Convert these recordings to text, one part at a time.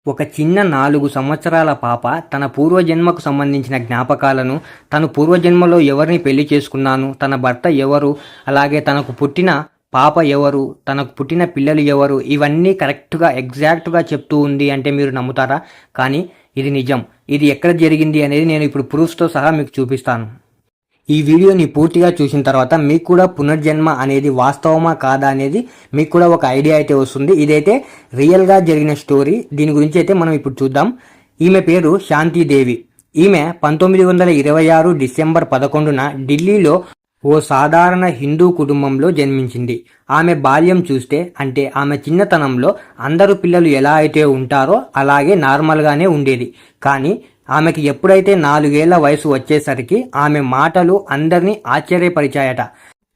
ఒక చిన్న 4 సంవత్సరాల పాప తన పూర్వజన్మకు సంబంధించిన జ్ఞాపకాలను, తను పూర్వజన్మలో ఎవరిని పెళ్లి చేసుకున్నాను, తన భర్త ఎవరు, అలాగే తనకు పుట్టిన పాప ఎవరు, తనకు పుట్టిన పిల్లలు ఎవరు, ఇవన్నీ కరెక్ట్‌గా ఎగ్జాక్ట్‌గా చెప్తూ ఉంది అంటే మీరు నమ్ముతారా? కానీ ఇది నిజం. ఇది ఎక్కడ జరిగింది అనేది నేను ఇప్పుడు ప్రూఫ్స్‌తో సహా మీకు చూపిస్తాను. ఈ వీడియోని పూర్తిగా చూసిన తర్వాత మీకు కూడా పునర్జన్మ అనేది వాస్తవమా కాదా అనేది మీకు కూడా ఒక ఐడియా అయితే వస్తుంది. ఇదైతే రియల్గా జరిగిన స్టోరీ. దీని గురించి అయితే మనం ఇప్పుడు చూద్దాం. ఈమె పేరు శాంతిదేవి. ఈమె 1926 డిసెంబర్ 11న ఢిల్లీలో ఓ సాధారణ హిందూ కుటుంబంలో జన్మించింది. ఆమె బాల్యం చూస్తే అంటే ఆమె చిన్నతనంలో అందరు పిల్లలు ఎలా అయితే ఉంటారో అలాగే నార్మల్గానే ఉండేది. కానీ ఆమెకి ఎప్పుడైతే 4 ఏళ్ల వయసు వచ్చేసరికి ఆమె మాటలు అందరినీ ఆశ్చర్యపరిచాయట.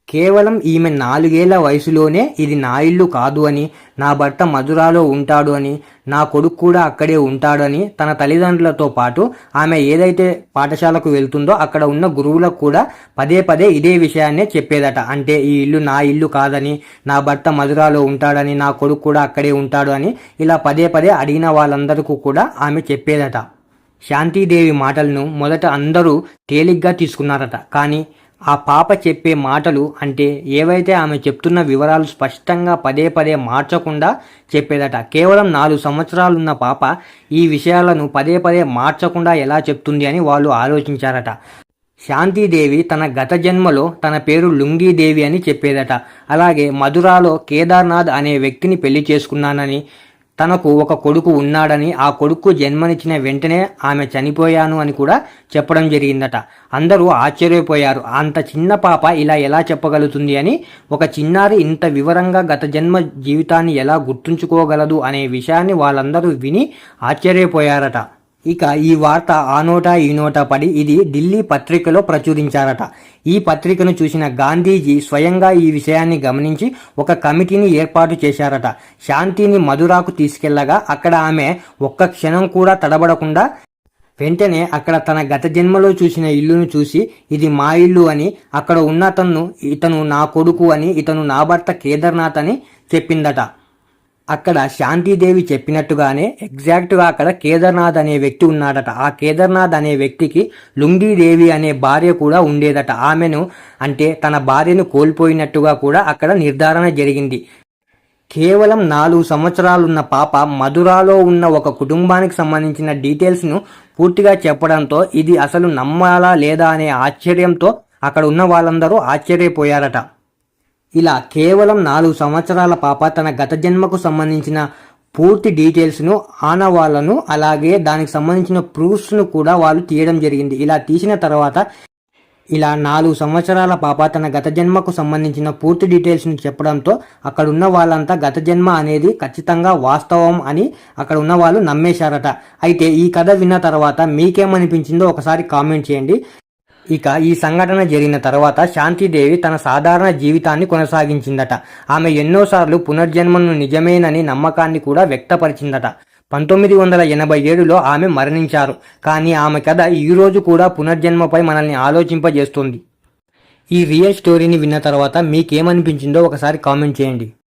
కేవలం ఈమె 4 ఏళ్ల వయసులోనే ఇది నా ఇల్లు కాదు అని, నా భర్త మధురాలో ఉంటాడు అని, నా కొడుకు కూడా అక్కడే ఉంటాడు అని తన తల్లిదండ్రులతో పాటు ఆమె ఏదైతే పాఠశాలకు వెళ్తుందో అక్కడ ఉన్న గురువులకు కూడా పదే పదే ఇదే విషయాన్నే చెప్పేదట. అంటే ఈ ఇల్లు నా ఇల్లు కాదని, నా భర్త మధురాలో ఉంటాడని, నా కొడుకు కూడా అక్కడే ఉంటాడు అని ఇలా పదే పదే అడిగిన వాళ్ళందరికీ కూడా ఆమె చెప్పేదట. శాంతిదేవి మాటలను మొదట అందరూ తేలిగ్గా తీసుకున్నారట. కానీ ఆ పాప చెప్పే మాటలు అంటే ఏవైతే ఆమె చెప్తున్న వివరాలు స్పష్టంగా పదే పదే మార్చకుండా చెప్పేదట. కేవలం 4 సంవత్సరాలున్న పాప ఈ విషయాలను పదే పదే మార్చకుండా ఎలా చెప్తుంది అని వాళ్ళు ఆలోచించారట. శాంతిదేవి తన గత జన్మలో తన పేరు లుంగీదేవి అని చెప్పేదట. అలాగే మధురాలో కేదార్నాథ్ అనే వ్యక్తిని పెళ్లి చేసుకున్నానని, తనకు ఒక కొడుకు ఉన్నాడని, ఆ కొడుకు జన్మనిచ్చిన వెంటనే ఆమె చనిపోయాను అని కూడా చెప్పడం జరిగిందట. అందరూ ఆశ్చర్యపోయారు. అంత చిన్న పాప ఇలా ఎలా చెప్పగలుగుతుంది అని. ఒక చిన్నారి ఇంత వివరంగా గత జన్మ జీవితాన్ని ఎలా గుర్తుంచుకోగలదు అనే విషయాన్ని వాళ్ళందరూ విని ఆశ్చర్యపోయారట. ఇక ఈ వార్త ఆ నోటా ఈ నోటా పడి ఇది ఢిల్లీ పత్రికలో ప్రచురించారట. ఈ పత్రికను చూసిన గాంధీజీ స్వయంగా ఈ విషయాన్ని గమనించి ఒక కమిటీని ఏర్పాటు చేశారట. శాంతిని మధురాకు తీసుకెళ్లగా అక్కడ ఆమె ఒక్క క్షణం కూడా తడబడకుండా వెంటనే అక్కడ తన గత జన్మలో చూసిన ఇల్లును చూసి ఇది మా ఇల్లు అని, అక్కడ ఉన్న ఇతను నా కొడుకు అని, ఇతను నా భర్త కేదార్నాథ్ అని చెప్పిందట. అక్కడ శాంతిదేవి చెప్పినట్టుగానే ఎగ్జాక్ట్గా అక్కడ కేదార్నాథ్ అనే వ్యక్తి ఉన్నాడట. ఆ కేదార్నాథ్ అనే వ్యక్తికి లుంగీదేవి అనే భార్య కూడా ఉండేదట. ఆమెను అంటే తన భార్యను కోల్పోయినట్టుగా కూడా అక్కడ నిర్ధారణ జరిగింది. కేవలం 4 సంవత్సరాలున్న పాప మధురాలో ఉన్న ఒక కుటుంబానికి సంబంధించిన డీటెయిల్స్ను పూర్తిగా చెప్పడంతో ఇది అసలు నమ్మాలా లేదా అనే ఆశ్చర్యంతో అక్కడ ఉన్న వాళ్ళందరూ ఆశ్చర్యపోయారట. ఇలా కేవలం 4 సంవత్సరాల పాప తన గత జన్మకు సంబంధించిన పూర్తి డీటెయిల్స్ను, ఆనవాళ్లను, అలాగే దానికి సంబంధించిన ప్రూఫ్స్ను కూడా వాళ్ళు తీయడం జరిగింది. ఇలా తీసిన తర్వాత 4 సంవత్సరాల పాప తన గత జన్మకు సంబంధించిన పూర్తి డీటెయిల్స్ను చెప్పడంతో అక్కడ ఉన్న వాళ్ళంతా గత జన్మ అనేది ఖచ్చితంగా వాస్తవం అని అక్కడ ఉన్న వాళ్ళు నమ్మేశారట. అయితే ఈ కథ విన్న తర్వాత మీకేమనిపించిందో ఒకసారి కామెంట్ చేయండి. ఇక ఈ సంఘటన జరిగిన తర్వాత శాంతిదేవి తన సాధారణ జీవితాన్ని కొనసాగించిందట. ఆమె ఎన్నోసార్లు పునర్జన్మను నిజమేనని నమ్మకాన్ని కూడా వ్యక్తపరిచిందట. 1987లో ఆమె మరణించారు. కానీ ఆమె కథ ఈ రోజు కూడా పునర్జన్మపై మనల్ని ఆలోచింపజేస్తుంది. ఈ రియల్ స్టోరీని విన్న తర్వాత మీకేమనిపించిందో ఒకసారి కామెంట్ చేయండి.